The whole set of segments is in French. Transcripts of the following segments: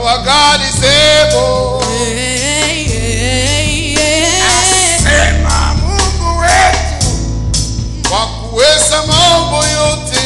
Our God is able. Asema Mungu wetu kwa kuweza mambo yote.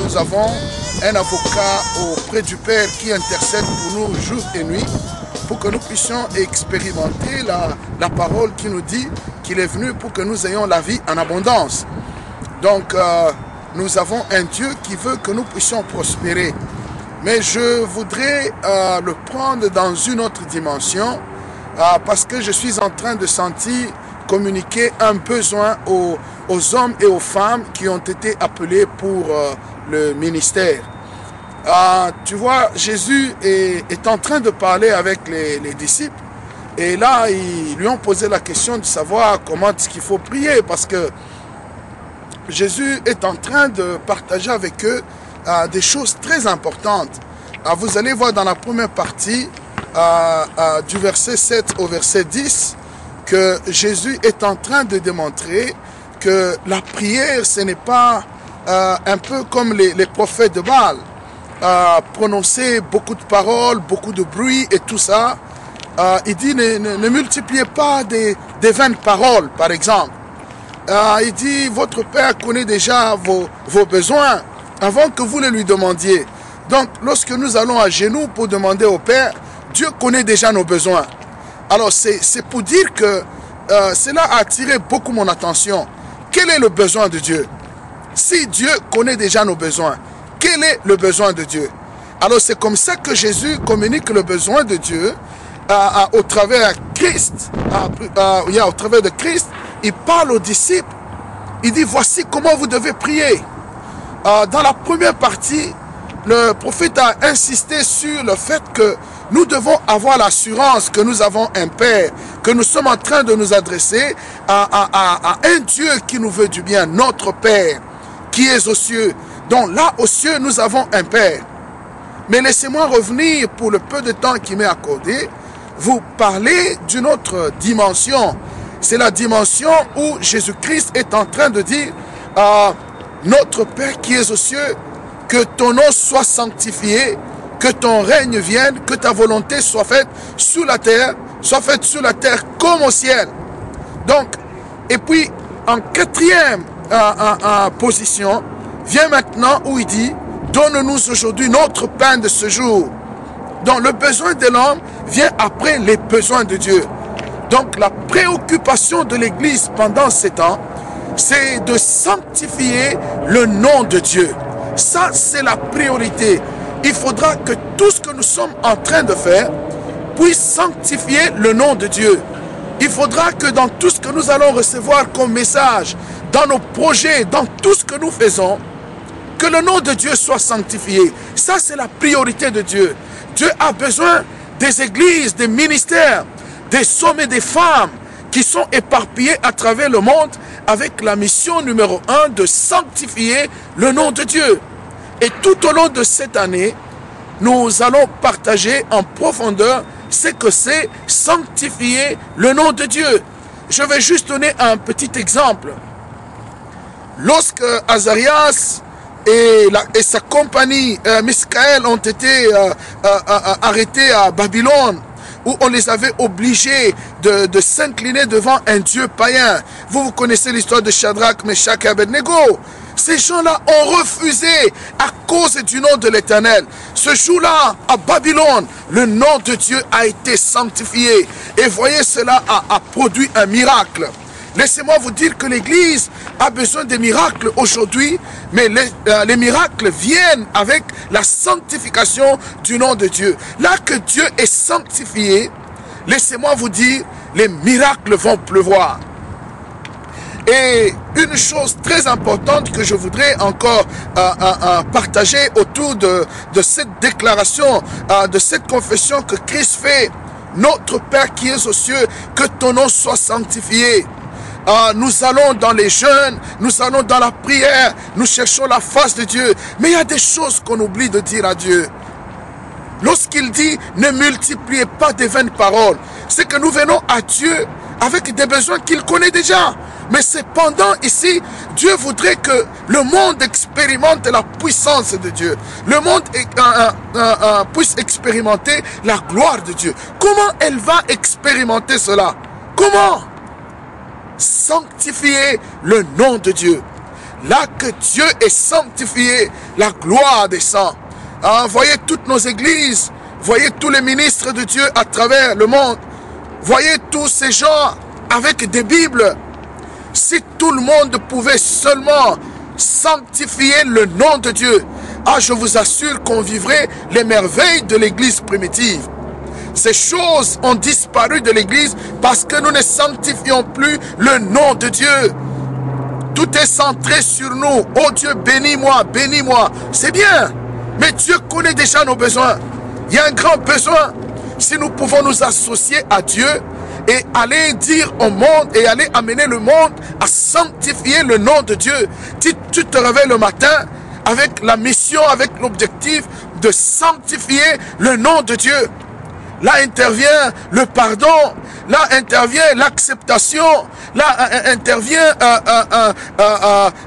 Nous avons un avocat auprès du Père qui intercède pour nous jour et nuit pour que nous puissions expérimenter la parole qui nous dit qu'il est venu pour que nous ayons la vie en abondance. Donc nous avons un Dieu qui veut que nous puissions prospérer. Mais je voudrais le prendre dans une autre dimension parce que je suis en train de sentir communiquer un besoin aux hommes et aux femmes qui ont été appelés pour le ministère. Tu vois, Jésus est en train de parler avec les disciples et là, ils lui ont posé la question de savoir comment est-ce qu'il faut prier parce que Jésus est en train de partager avec eux des choses très importantes. Vous allez voir dans la première partie du verset 7 au verset 10 que Jésus est en train de démontrer que la prière, ce n'est pas un peu comme les prophètes de Baal, prononcer beaucoup de paroles, beaucoup de bruit et tout ça. Il dit ne multipliez pas des vaines paroles, par exemple. Il dit votre Père connaît déjà vos besoins avant que vous les lui demandiez. Donc lorsque nous allons à genoux pour demander au Père, Dieu connaît déjà nos besoins. Alors c'est pour dire que cela a attiré beaucoup mon attention. Quel est le besoin de Dieu? Si Dieu connaît déjà nos besoins, quel est le besoin de Dieu? Alors c'est comme ça que Jésus communique le besoin de Dieu au travers de Christ. Au travers de Christ, il parle aux disciples. Il dit voici comment vous devez prier. Dans la première partie, le prophète a insisté sur le fait que nous devons avoir l'assurance que nous avons un Père, que nous sommes en train de nous adresser à un Dieu qui nous veut du bien, notre Père, qui est aux cieux. Donc là, aux cieux, nous avons un Père. Mais laissez-moi revenir pour le peu de temps qui m'est accordé, vous parler d'une autre dimension. C'est la dimension où Jésus-Christ est en train de dire notre Père qui est aux cieux, que ton nom soit sanctifié, que ton règne vienne, que ta volonté soit faite sur la terre comme au ciel. Donc, et puis en quatrième position, vient maintenant où il dit, donne-nous aujourd'hui notre pain de ce jour. Donc le besoin de l'homme vient après les besoins de Dieu. Donc la préoccupation de l'Église pendant ces temps, c'est de sanctifier le nom de Dieu. Ça, c'est la priorité. Il faudra que tout ce que nous sommes en train de faire puisse sanctifier le nom de Dieu. Il faudra que dans tout ce que nous allons recevoir comme message, dans nos projets, dans tout ce que nous faisons, que le nom de Dieu soit sanctifié. Ça, c'est la priorité de Dieu. Dieu a besoin des églises, des ministères, des hommes et des femmes qui sont éparpillés à travers le monde avec la mission numéro 1 de sanctifier le nom de Dieu. Et tout au long de cette année, nous allons partager en profondeur ce que c'est sanctifier le nom de Dieu. Je vais juste donner un petit exemple. Lorsque Azarias et sa compagnie, Miskaël, ont été arrêtés à Babylone, où on les avait obligés de s'incliner devant un dieu païen. Vous connaissez l'histoire de Shadrach, Meshach et Abednego. Ces gens-là ont refusé à cause du nom de l'Éternel. Ce jour-là, à Babylone, le nom de Dieu a été sanctifié. Et voyez, cela a produit un miracle. Laissez-moi vous dire que l'Église a besoin des miracles aujourd'hui, mais les miracles viennent avec la sanctification du nom de Dieu. Là que Dieu est sanctifié, laissez-moi vous dire, les miracles vont pleuvoir. Et une chose très importante que je voudrais encore partager autour de cette déclaration, de cette confession que Christ fait: notre Père qui es aux cieux, que ton nom soit sanctifié. Nous allons dans les jeûnes, nous allons dans la prière, nous cherchons la face de Dieu. Mais il y a des choses qu'on oublie de dire à Dieu. Lorsqu'il dit ne multipliez pas de vaines paroles, c'est que nous venons à Dieu avec des besoins qu'il connaît déjà. Mais cependant ici, Dieu voudrait que le monde expérimente la puissance de Dieu. Le monde puisse expérimenter la gloire de Dieu. Comment elle va expérimenter cela? Comment? Sanctifier le nom de Dieu. Là que Dieu est sanctifié, la gloire descend. Voyez toutes nos églises, voyez tous les ministres de Dieu à travers le monde, voyez tous ces gens avec des Bibles. Si tout le monde pouvait seulement sanctifier le nom de Dieu, je vous assure qu'on vivrait les merveilles de l'église primitive. Ces choses ont disparu de l'église parce que nous ne sanctifions plus le nom de Dieu. Tout est centré sur nous. Oh Dieu, bénis-moi, bénis-moi. C'est bien. Mais Dieu connaît déjà nos besoins. Il y a un grand besoin. Si nous pouvons nous associer à Dieu et aller dire au monde et aller amener le monde à sanctifier le nom de Dieu. Tu te réveilles le matin avec la mission, avec l'objectif de sanctifier le nom de Dieu. Là intervient le pardon, là intervient l'acceptation, là intervient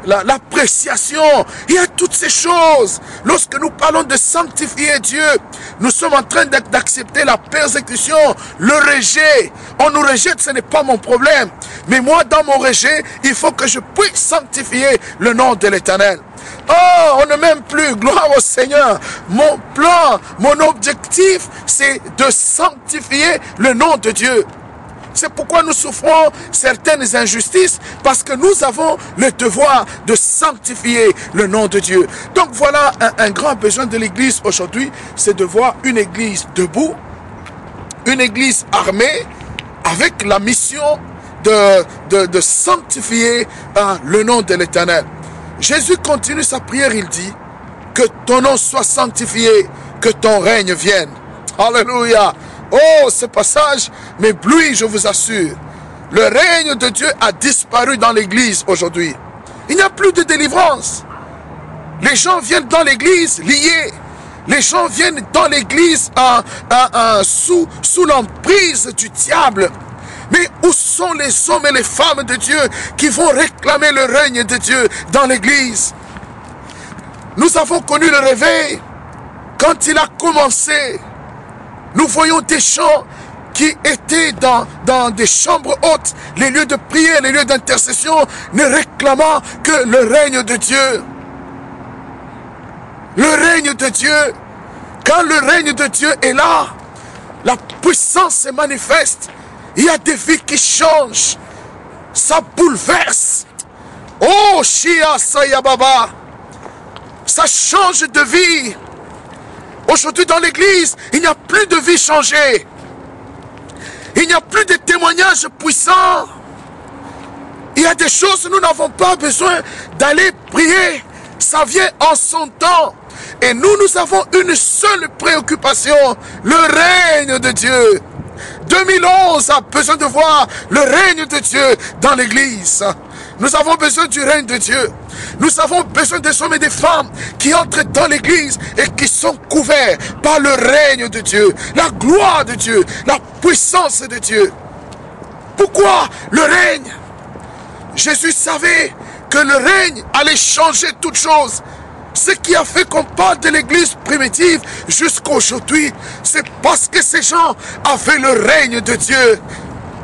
l'appréciation. Il y a toutes ces choses. Lorsque nous parlons de sanctifier Dieu, nous sommes en train d'accepter la persécution, le rejet. On nous rejette, ce n'est pas mon problème. Mais moi, dans mon rejet, il faut que je puisse sanctifier le nom de l'Éternel. Oh, on ne m'aime plus, gloire au Seigneur. Mon plan, mon objectif, c'est de sanctifier le nom de Dieu. C'est pourquoi nous souffrons certaines injustices, parce que nous avons le devoir de sanctifier le nom de Dieu. Donc voilà un grand besoin de l'église aujourd'hui, c'est de voir une église debout, une église armée, avec la mission de sanctifier le nom de l'Éternel. Jésus continue sa prière, il dit que ton nom soit sanctifié, que ton règne vienne. Alléluia. Oh, ce passage m'éblouit, je vous assure. Le règne de Dieu a disparu dans l'église aujourd'hui. Il n'y a plus de délivrance. Les gens viennent dans l'église liés. Les gens viennent dans l'église sous l'emprise du diable. Mais où sont les hommes et les femmes de Dieu qui vont réclamer le règne de Dieu dans l'église? Nous avons connu le réveil. Quand il a commencé, nous voyons des gens qui étaient dans des chambres hautes, les lieux de prière, les lieux d'intercession, ne réclamant que le règne de Dieu. Le règne de Dieu. Quand le règne de Dieu est là, la puissance se manifeste. Il y a des vies qui changent. Ça bouleverse. Oh, Shia Sayababa. Ça change de vie. Aujourd'hui dans l'église, il n'y a plus de vie changée. Il n'y a plus de témoignages puissants. Il y a des choses, nous n'avons pas besoin d'aller prier. Ça vient en son temps. Et nous avons une seule préoccupation, le règne de Dieu. 2011 a besoin de voir le règne de Dieu dans l'église. Nous avons besoin du règne de Dieu. Nous avons besoin des hommes et des femmes qui entrent dans l'église et qui sont couverts par le règne de Dieu, la gloire de Dieu, la puissance de Dieu. Pourquoi le règne? Jésus savait que le règne allait changer toutes choses. Ce qui a fait qu'on parle de l'église primitive jusqu'à aujourd'hui, c'est parce que ces gens avaient le règne de Dieu.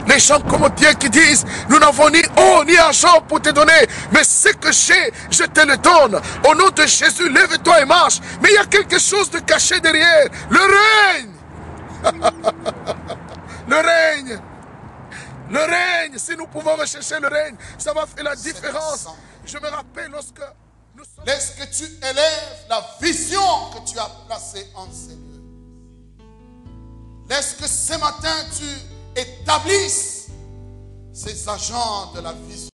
Les gens comme Pierre qui disent, nous n'avons ni eau ni argent pour te donner, mais ce que j'ai, je te le donne. Au nom de Jésus, lève-toi et marche. Mais il y a quelque chose de caché derrière. Le règne. Le règne. Le règne. Si nous pouvons rechercher le règne, ça va faire la différence. Je me rappelle lorsque... Laisse que tu élèves la vision que tu as placée en ces lieux. Laisse que ce matin tu établisses ces agents de la vision.